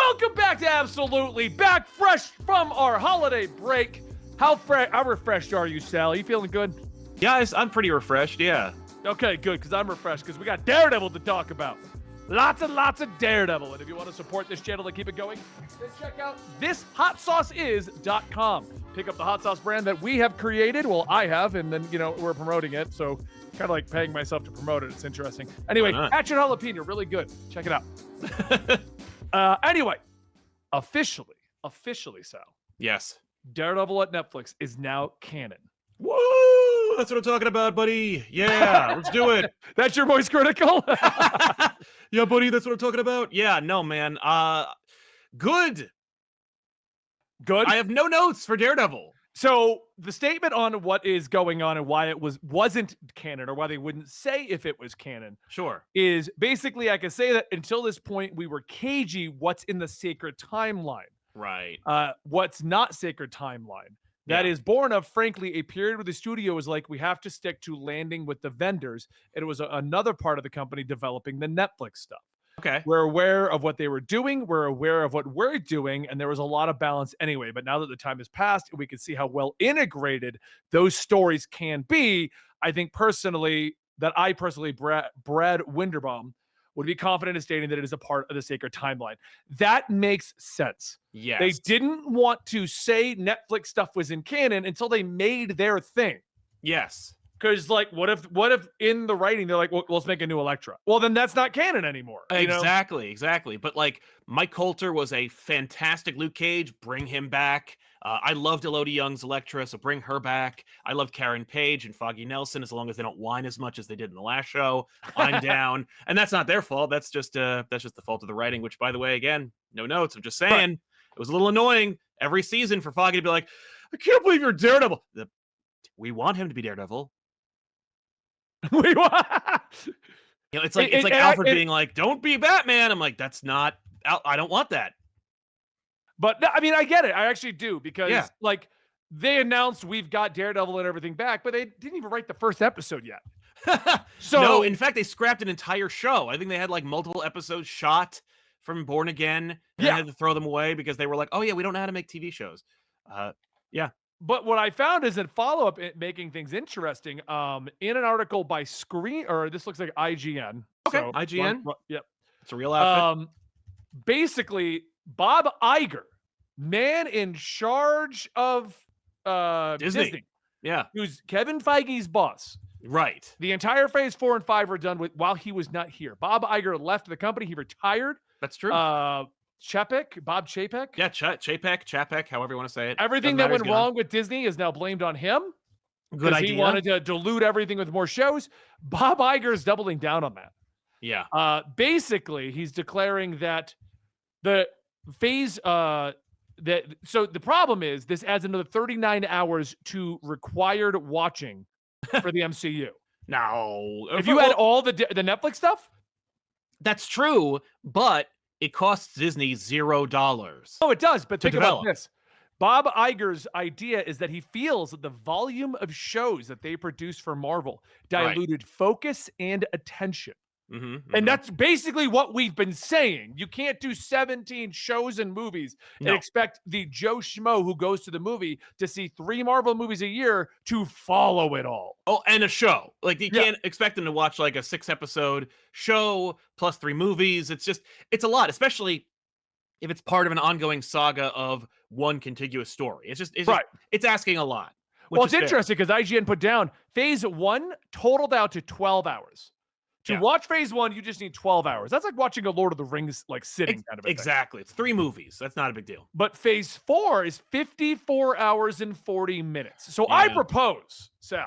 Welcome back to Absolutely, back fresh from our holiday break. How refreshed are you, Sal? Are you feeling good? Yeah, I'm pretty refreshed, yeah. Okay, good, because I'm refreshed, because we got Daredevil to talk about. Lots and lots of Daredevil. And if you want to support this channel to keep it going, then check out thishotsauceis.com. Pick up the hot sauce brand that we have created. Well, I have, and then, we're promoting it. So kind of like paying myself to promote it. It's interesting. Anyway, Hatchet Jalapeno, really good. Check it out. Anyway, officially, Sal. Yes. Daredevil at Netflix is now canon. Woo! That's what I'm talking about, buddy. Yeah, let's do it. That's your voice critical? Yeah, buddy, that's what I'm talking about. Yeah, no, man. Good. Good? I have no notes for Daredevil. So the statement on what is going on and why it wasn't canon, or why they wouldn't say if it was canon, sure, is basically I can say that until this point we were cagey what's in the sacred timeline. Right. What's not sacred timeline. That is born of, frankly, a period where the studio was like, we have to stick to landing with the vendors. And it was another part of the company developing the Netflix stuff. Okay. We're aware of what they were doing. We're aware of what we're doing. And there was a lot of balance anyway. But now that the time has passed, we can see how well integrated those stories can be. I think personally, Brad Winderbaum, would be confident in stating that it is a part of the sacred timeline. That makes sense. Yes. They didn't want to say Netflix stuff was in canon until they made their thing. Yes. Because, like, what if in the writing they're like, well, let's make a new Elektra? Well, then that's not canon anymore. Exactly. But, like, Mike Coulter was a fantastic Luke Cage. Bring him back. I loved Elodie Young's Elektra, so bring her back. I loved Karen Page and Foggy Nelson, as long as they don't whine as much as they did in the last show. I'm down. And that's not their fault. That's just the fault of the writing, which, by the way, again, no notes. I'm just saying, It was a little annoying every season for Foggy to be like, I can't believe you're Daredevil. We want him to be Daredevil. It's like Alfred being like, don't be Batman. I'm like, that's not, I don't want that. But I mean, I get it. I actually do, because like they announced we've got Daredevil and everything back, but they didn't even write the first episode yet. So no, in fact, they scrapped an entire show. I think they had like multiple episodes shot from Born Again, and they had to throw them away because they were like, oh yeah, we don't know how to make TV shows. Yeah. But what I found is in follow-up, making things interesting, in an article by this looks like IGN. Okay, so, IGN? Yep. It's a real outfit. Basically, Bob Iger, man in charge of Disney. Yeah. Who's Kevin Feige's boss. Right. The entire phase 4 and 5 were done while he was not here. Bob Iger left the company. He retired. That's true. Bob Chapek. Yeah, Chapek, however you want to say it. Everything that went wrong with Disney is now blamed on him. Good idea. He wanted to dilute everything with more shows. Bob Iger is doubling down on that. Yeah. Basically, he's declaring that the phase so the problem is this adds another 39 hours to required watching for the MCU. No. If you had all the Netflix stuff? That's true, but it costs Disney $0. Oh, it does, but think about this. Bob Iger's idea is that he feels that the volume of shows that they produce for Marvel diluted focus and attention. And that's basically what we've been saying. You can't do 17 shows and movies and expect the Joe Schmo who goes to the movie to see 3 Marvel movies a year to follow it all. Oh, and a show. Like, you can't expect them to watch like a 6-episode show plus 3 movies. It's a lot, especially if it's part of an ongoing saga of one contiguous story. It's asking a lot. Well, it's interesting because IGN put down phase 1 totaled out to 12 hours. To watch phase 1, you just need 12 hours. That's like watching a Lord of the Rings, like sitting kind of a thing. Exactly. It's 3 movies. That's not a big deal. But phase 4 is 54 hours and 40 minutes. So I propose, Sal,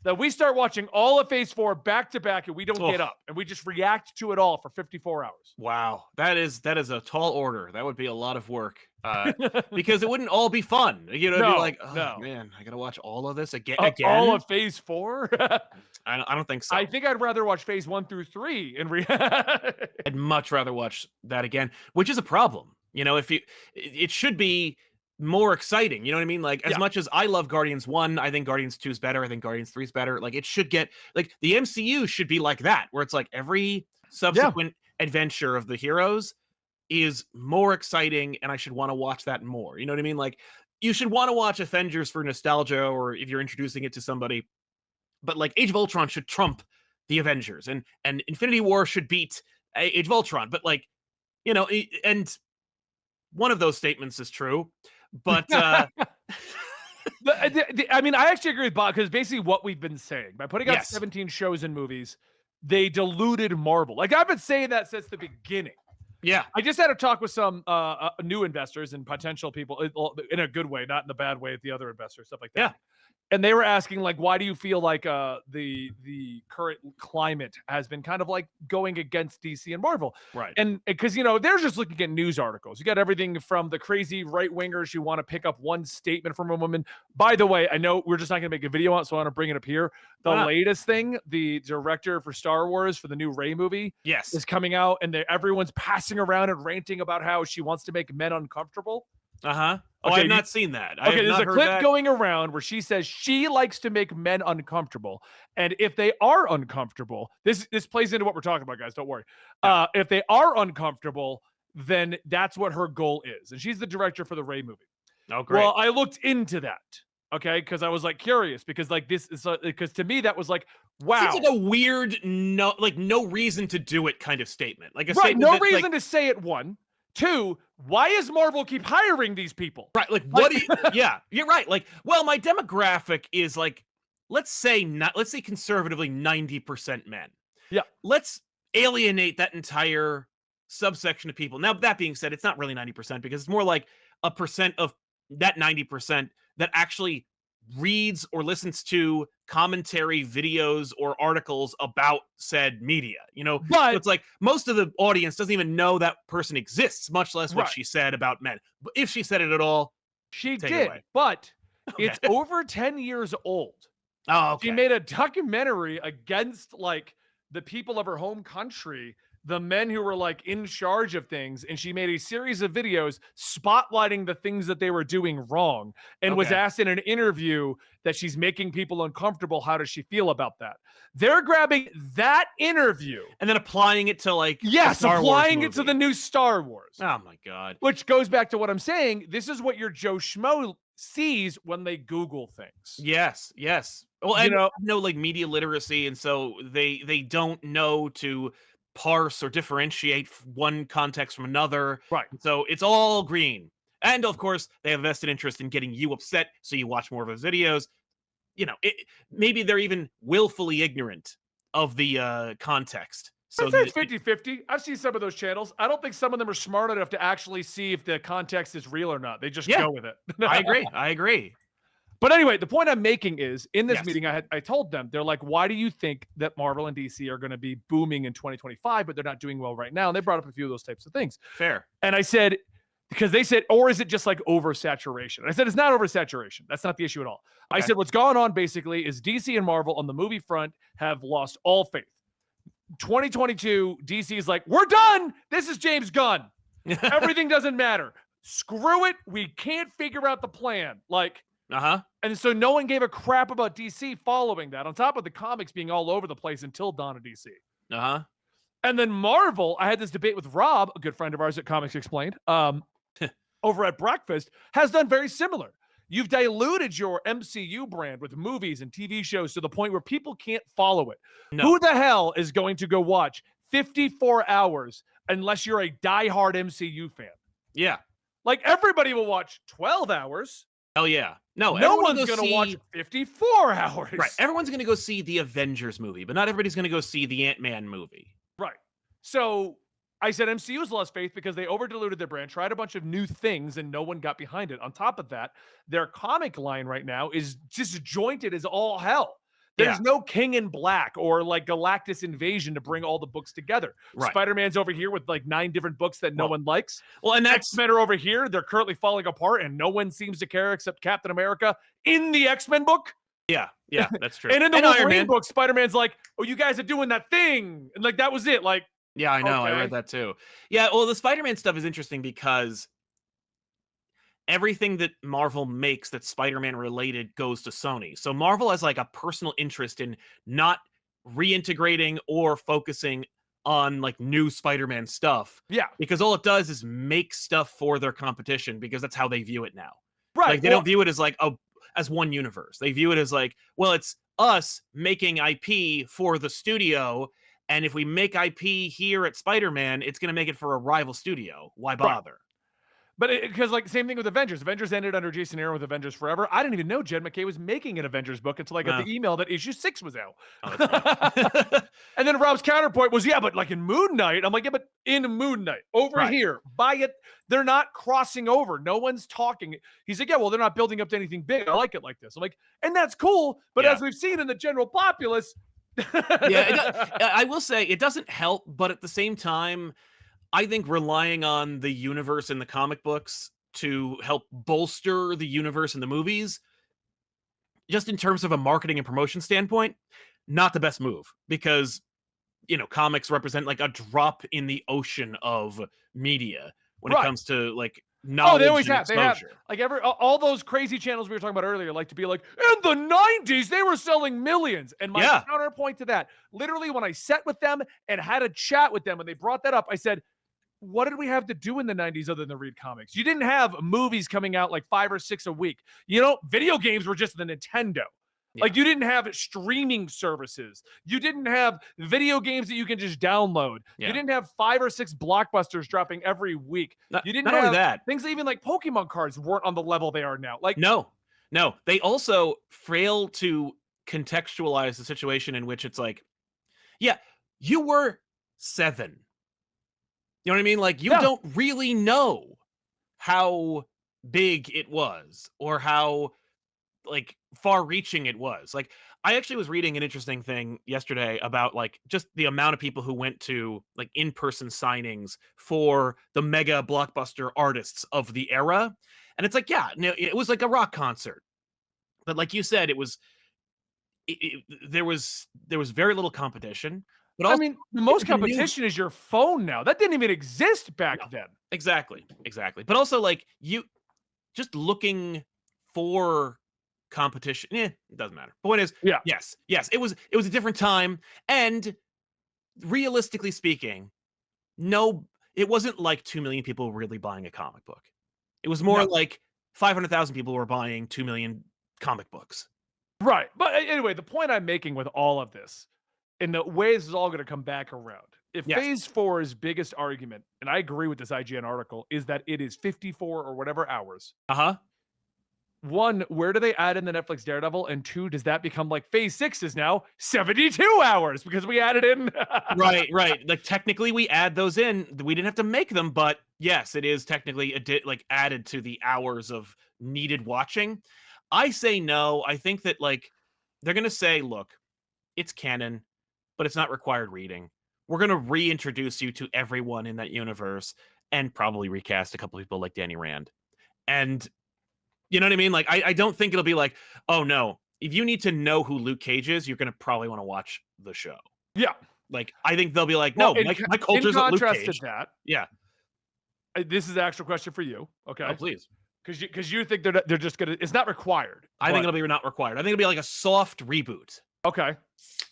that we start watching all of phase 4 back to back, and we don't get up, and we just react to it all for 54 hours. Wow. That is a tall order. That would be a lot of work. Because it wouldn't all be fun. It'd be like, man, I gotta watch all of this again. All of phase 4? I don't think so. I think I'd rather watch phase 1 through 3 I'd much rather watch that again, which is a problem. It should be more exciting. You know what I mean? Like, as much as I love Guardians 1, I think Guardians 2 is better. I think Guardians 3 is better. Like, it should get, like, the MCU should be like that, where it's like every subsequent adventure of the heroes is more exciting, and I should want to watch that more. You know what I mean? Like, you should want to watch Avengers for nostalgia, or if you're introducing it to somebody. But like, Age of Ultron should trump the Avengers, and Infinity War should beat Age of Ultron. But like, and one of those statements is true, but I mean, I actually agree with Bob because basically what we've been saying by putting out yes, 17 shows and movies, they diluted Marvel. Like I've been saying that since the beginning. yeah, I just had a talk with some new investors and potential people in a good way, not in the bad way with the other investors, stuff like that. yeah, And they were asking like, why do you feel like the current climate has been kind of like going against DC and Marvel? right. And because they're just looking at news articles. You got everything from the crazy right wingers who want to pick up one statement from a woman. By the way, I know we're just not going to make a video on it, so I want to bring it up here. The latest thing, the director for Star Wars for the new Rey movie, Yes, is coming out, and everyone's passing around and ranting about how she wants to make men uncomfortable. uh-huh. Oh, Okay, I've not seen that. I Okay, have there's not a heard clip that. going around where she says she likes to make men uncomfortable, and if they are uncomfortable, this plays into what we're talking about, guys. Don't worry. Yeah. If they are uncomfortable, then that's what her goal is, and she's the director for the Rey movie. Oh, great. Well, I looked into that, okay, because I was like curious, because like this is because to me that was like, wow, Seems like a weird, no reason to do it kind of statement. Like a right? statement No that's reason like, to say it. One, two. Why is Marvel keep hiring these people? right, like, what do you, yeah, you're right. Like, well, my demographic is like, let's say conservatively 90% men. Yeah. Let's alienate that entire subsection of people. Now, that being said, it's not really 90% because it's more like a percent of that 90% that actually reads or listens to commentary videos or articles about said media. So But it's like most of the audience doesn't even know that person exists, much less what right. she said about men. But if she said it at all, She take it did, away. but Okay. it's over 10 years old. Oh, She okay. made a documentary against like the people of her home country, the men who were like in charge of things, and she made a series of videos spotlighting the things that they were doing wrong, and was Okay. asked in an interview that she's making people uncomfortable. How does she feel about that? They're grabbing that interview, And then applying it to like yes, Star applying Wars it to movie. the new Star Wars. Oh my god. Which goes back to what I'm saying. This is what your Joe Schmo sees when they Google things. Yes, yes. Well, You and know, no like media literacy, and so they don't know to parse or differentiate one context from another. right. So it's all green. And of course, they have a vested interest in getting you upset, so you watch more of his videos. Maybe they're even willfully ignorant of the context. I'd So say it's 50-50. I've seen some of those channels. I don't think some of them are smart enough to actually see if the context is real or not. They just yeah, go with it. I agree. I agree. But anyway, the point I'm making is in this Yes. meeting, I told them, they're like, why do you think that Marvel and DC are going to be booming in 2025, but they're not doing well right now? And they brought up a few of those types of things. Fair. And I said, because they said, or is it just like oversaturation? And I said, it's not oversaturation. That's not the issue at all. I Okay. said, what's going on basically is DC and Marvel on the movie front have lost all faith. 2022, DC is like, we're done. This is James Gunn. Everything doesn't matter. Screw it. We can't figure out the plan. Like, Uh-huh. and so no one gave a crap about DC following that, on top of the comics being all over the place until Dawn of DC. Uh-huh. And then Marvel, I had this debate with Rob, a good friend of ours at Comics Explained, over at Breakfast, has done very similar. You've diluted your MCU brand with movies and TV shows to the point where people can't follow it. No. Who the hell is going to go watch 54 hours unless you're a diehard MCU fan? Yeah. Like, everybody will watch 12 hours. Hell yeah. No one's will going to watch 54 hours. Right. Everyone's going to go see the Avengers movie, but not everybody's going to go see the Ant-Man movie. Right. So I said MCU's lost faith because they over-diluted their brand, tried a bunch of new things, and no one got behind it. On top of that, their comic line right now is disjointed as all hell. There's no King in Black or like Galactus Invasion to bring all the books together. Right. Spider-Man's over here with like 9 different books that no one likes. Well, and that's X-Men are over here. They're currently falling apart, and no one seems to care except Captain America in the X-Men book. yeah, that's true. And in the Iron Wolverine Man. book, Spider-Man's like, oh, you guys are doing that thing. And like, that was it. Like, Yeah, I know. I Okay. read that too. Yeah, well, the Spider-Man stuff is interesting because everything that Marvel makes that's Spider-Man related goes to Sony. So Marvel has like a personal interest in not reintegrating or focusing on like new Spider-Man stuff Yeah. because all it does is make stuff for their competition because that's how they view it now. Right. Like they don't view it as like as one universe. They view it as like, well, it's us making IP for the studio, and if we make IP here at Spider-Man, it's going to make it for a rival studio. Why Right. bother? But because like same thing with Avengers. Avengers ended under Jason Aaron with Avengers Forever. I didn't even know Jed McKay was making an Avengers book until I got Uh, the email that issue 6 was out. oh, that's funny. And then Rob's counterpoint was, yeah, but like in Moon Knight, I'm like, yeah, but in Moon Knight, over Right. here, buy it. They're not crossing over. No one's talking. He's like, yeah, well, they're not building up to anything big. I like it like this. I'm like, and that's cool. But Yeah. as we've seen in the general populace, I will say it doesn't help, but at the same time, I think relying on the universe in the comic books to help bolster the universe in the movies, just in terms of a marketing and promotion standpoint, not the best move because comics represent like a drop in the ocean of media when it right. comes to like Oh, they knowledge always and have. They have exposure. like all those crazy channels we were talking about earlier, like to be like, in the 90s, they were selling millions. And my Yeah. counterpoint to that, literally, when I sat with them and had a chat with them, when they brought that up, I said, what did we have to do in the 90s other than read comics? You didn't have movies coming out like 5 or 6 a week. Video games were just the Nintendo. Yeah. Like you didn't have streaming services. You didn't have video games that you can just download. Yeah. You didn't have 5 or 6 blockbusters dropping every week. You didn't not have only that, things that even like Pokemon cards weren't on the level they are now. Like no. They also fail to contextualize the situation in which it's like, yeah, you were 7. You know what I mean? Like you Yeah. don't really know how big it was or how like far-reaching it was. Like I actually was reading an interesting thing yesterday about like just the amount of people who went to like in-person signings for the mega blockbuster artists of the era. And it's like, yeah, no, it was like a rock concert. But like you said, there was very little competition. But I also mean, the it most was a new competition is your phone now. That didn't even exist back No. then. Exactly. But also like you just looking for competition. It doesn't matter. Point is, Yeah. yes, it was a different time. And realistically speaking, no, it wasn't like 2 million people really buying a comic book. It was more No. like 500,000 people were buying 2 million comic books. Right. But anyway, the point I'm making with all of this, and the way this is all going to come back around, if Yes. Phase 4's biggest argument, and I agree with this IGN article, is that it is 54 or whatever hours. Uh-huh. 1, where do they add in the Netflix Daredevil? And 2, does that become like Phase 6 is now 72 hours because we added in? Right. Like technically we add those in. We didn't have to make them, but yes, it is technically like added to the hours of needed watching. I say no. I think that like they're going to say, look, it's canon, but it's not required reading. We're going to reintroduce you to everyone in that universe and probably recast a couple people like Danny Rand. And you know what I mean? Like, I don't think it'll be like, oh no, if you need to know who Luke Cage is, you're going to probably want to watch the show. Yeah. Like, I think they'll be like, no, Well, my culture's in Luke contrast Cage. to that, Yeah. this is an actual question for you. Okay. Oh, please. Because you think they're just gonna, it's not required. I think it'll be not required. I think it'll be like a soft reboot. Okay.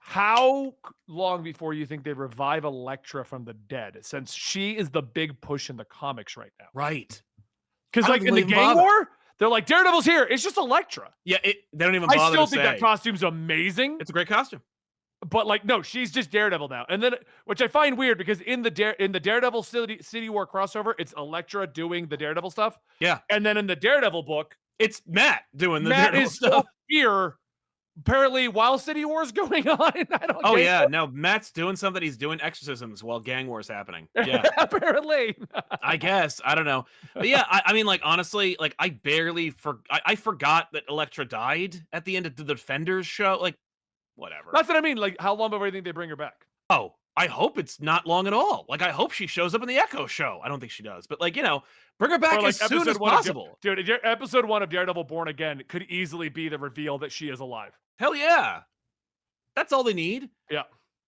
How long before you think they revive Elektra from the dead, since she is the big push in the comics right now? Right. Because I like don't in the even gang bother. war, they're like, Daredevil's here. It's just Elektra. Yeah, they don't even bother I still to think say. that costume's amazing. It's a great costume. But like, no, she's just Daredevil now. And then, which I find weird because in the Daredevil City War crossover, it's Elektra doing the Daredevil stuff. Yeah. And then in the Daredevil book, It's Matt doing the Matt Daredevil is stuff. here. Apparently, while City War is going on, I don't. Oh yeah, no, Matt's doing something. He's doing exorcisms while gang war's happening. Yeah, apparently. I guess I don't know, but yeah, I mean, like honestly, like I barely I forgot that Elektra died at the end of the Defenders show. Like, whatever. That's what I mean. Like, how long before you think they bring her back? Oh, I hope it's not long at all. Like, I hope she shows up in the Echo show. I don't think she does, but like, bring her back Or, like, as soon as episode 1 of possible. Dude, episode 1 of Daredevil Born Again could easily be the reveal that she is alive. Hell yeah, that's all they need. Yeah.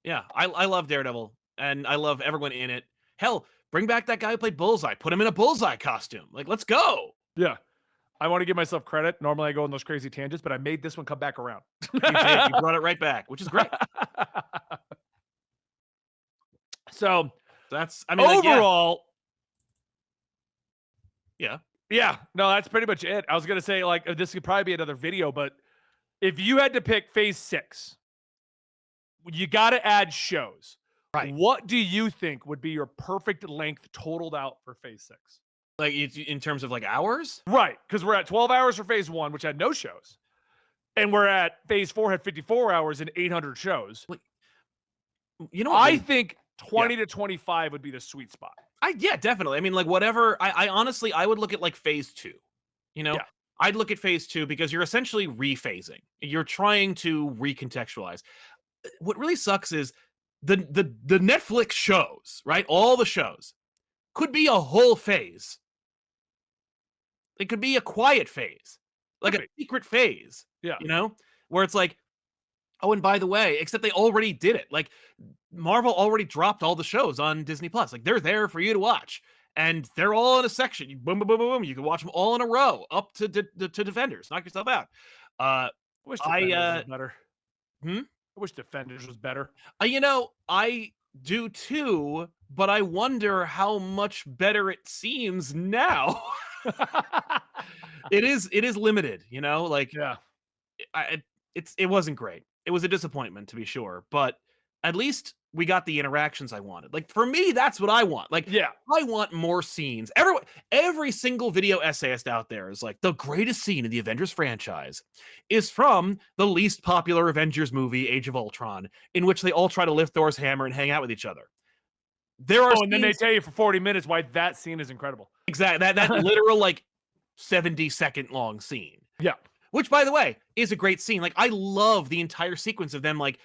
Yeah, I love Daredevil, and I love everyone in it. Hell, bring back that guy who played Bullseye. Put him in a Bullseye costume. Like, let's go. Yeah. I want to give myself credit. Normally I go on those crazy tangents, but I made this one come back around. You did. You brought it right back, which is great. So That's, I mean, like, yeah. overall, Yeah. yeah, no, that's pretty much it. I was gonna say, like, this could probably be another video, but if you had to pick Phase 6, you got to add shows. Right. What do you think would be your perfect length totaled out for Phase 6? Like, in terms of like hours? Right, because we're at 12 hours for Phase 1, which had no shows, and we're at Phase 4 had 54 hours and 800 shows. Like, you know what? I think Yeah. 20 to 25 would be the sweet spot. Yeah, definitely. I mean, like, whatever. I honestly, I would look at like phase 2. You know, Yeah. I'd look at phase 2 because you're essentially rephasing. You're trying to recontextualize. What really sucks is the Netflix shows, right? All the shows could be a whole phase. It could be a quiet phase, like Could a be. secret phase. Yeah. You know, where it's like, oh, and by the way, except they already did it. Like, Marvel already dropped all the shows on Disney Plus. Like, they're there for you to watch, and they're all in a section. You boom, boom, boom, boom, boom. You can watch them all in a row, up to Defenders. Knock yourself out. I wish I Defenders was better. hmm? I wish Defenders was better. You know, I do too, but I wonder how much better it seems now. It is limited, you know, like, Yeah. it wasn't great. It was a disappointment, to be sure, but at least we got the interactions I wanted. Like, for me, that's what I want. Like, Yeah. I want more scenes. Every single video essayist out there is like, the greatest scene in the Avengers franchise is from the least popular Avengers movie, Age of Ultron, in which they all try to lift Thor's hammer and hang out with each other. There are And then they scenes, tell you for 40 minutes why that scene is incredible. exactly, that literal, like, 70-second long scene. Yeah. Which, by the way, is a great scene. Like, I love the entire sequence of them, like,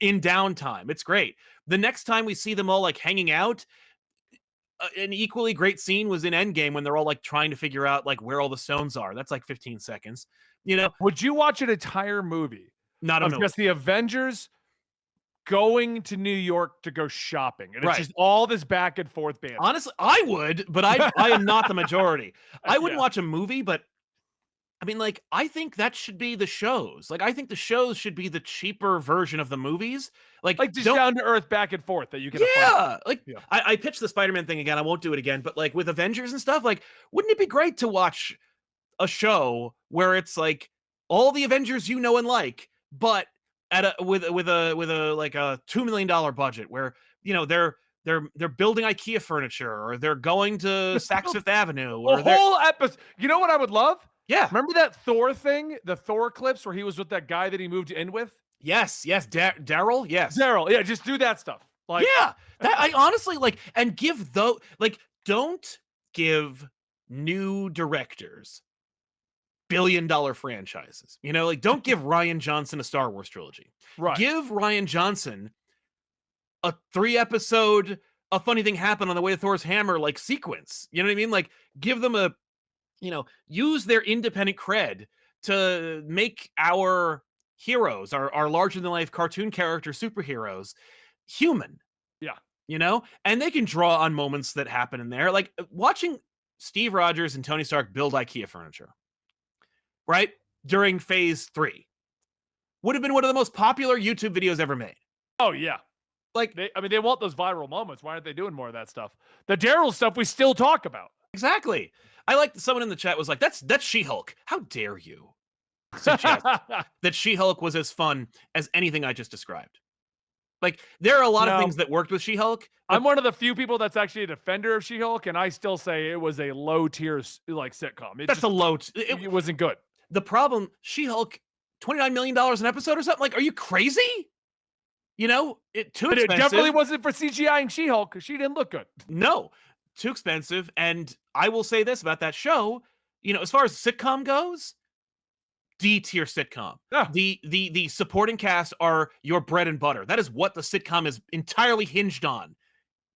in downtime. It's great. The next time we see them all, like, hanging out, an equally great scene was in Endgame when they're all, like, trying to figure out, like, where all the stones are. That's like 15 seconds. You know, Would you watch an entire movie not a of movie. just the Avengers going to New York to go shopping, and it's Right. just all this back and forth banter? Honestly, I would, but I am not the majority. I wouldn't Yeah. watch a movie, but I mean, like, I think that should be the shows. Like, I think the shows should be the cheaper version of the movies. Like, Like just don't down to earth back and forth that you can have fun with. Yeah, like, Yeah. I pitched the Spider-Man thing again. I won't do it again, but like with Avengers and stuff, like, wouldn't it be great to watch a show where it's like all the Avengers you know and like, but at a with a like a $2 million budget where, you know, they're building IKEA furniture, or they're going to Saks Fifth Avenue, A or they're whole episode. You know what I would love? yeah, Remember that Thor thing, the Thor clips where he was with that guy that he moved in with? yes, Daryl, yes. Daryl. Yeah, just do that stuff. Like, Yeah, that I honestly like, and give though, like, don't give new directors billion-dollar franchises. You know, like, don't give Ryan Johnson a Star Wars trilogy. right. Give Ryan Johnson a 3-episode "a funny thing happened on the way to Thor's hammer" like sequence. You know what I mean? Like, give them a, you know, use their independent cred to make our heroes, our larger than life cartoon character superheroes, human. Yeah. You know, and they can draw on moments that happen in there, like watching Steve Rogers and Tony Stark build IKEA furniture, right, during phase 3 would have been one of the most popular YouTube videos ever made. Oh yeah. Like, They want those viral moments. Why aren't they doing more of that stuff? The Daryl stuff we still talk about. exactly. I like someone in the chat was like, that's She-Hulk. How dare you suggest that She-Hulk was as fun as anything I just described? Like, there are a lot of No. things that worked with She-Hulk. I'm one of the few people that's actually a defender of She-Hulk, and I still say it was a low tier like sitcom. It That's just, a low. it wasn't good. The problem, She-Hulk, $29 million an episode or something. Like, are you crazy? You know, too But it expensive. definitely wasn't for CGI and She-Hulk because she didn't look good. No, too expensive. And I will say this about that show, you know, as far as sitcom goes, D-tier sitcom. Yeah. The supporting cast are your bread and butter. That is what the sitcom is entirely hinged on.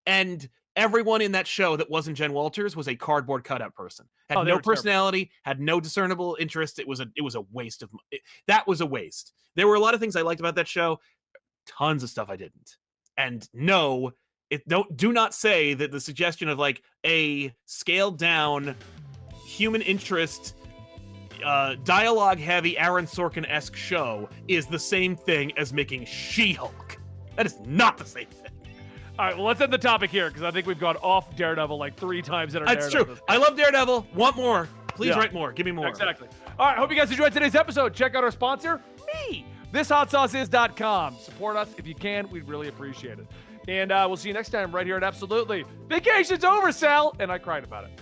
And everyone in that show that wasn't Jen Walters was a cardboard cutout person. Had Oh, they no were terrible. personality, had no discernible interest. It was a waste of that was a waste. There were a lot of things I liked about that show, tons of stuff I didn't. And no, do not say that the suggestion of like a scaled down human interest dialogue heavy Aaron Sorkin-esque show is the same thing as making She-Hulk. That is not the same thing. All right, well, let's end the topic here because I think we've gone off Daredevil like 3 times in our That's Daredevil. true. I love Daredevil. Want more? Please write more. Give me more. Exactly. All right, hope you guys enjoyed today's episode. Check out our sponsor, me, thishotsauceis.com. Support us if you can. We'd really appreciate it. And we'll see you next time right here at Absolutely. Vacation's over, Sal. And I cried about it.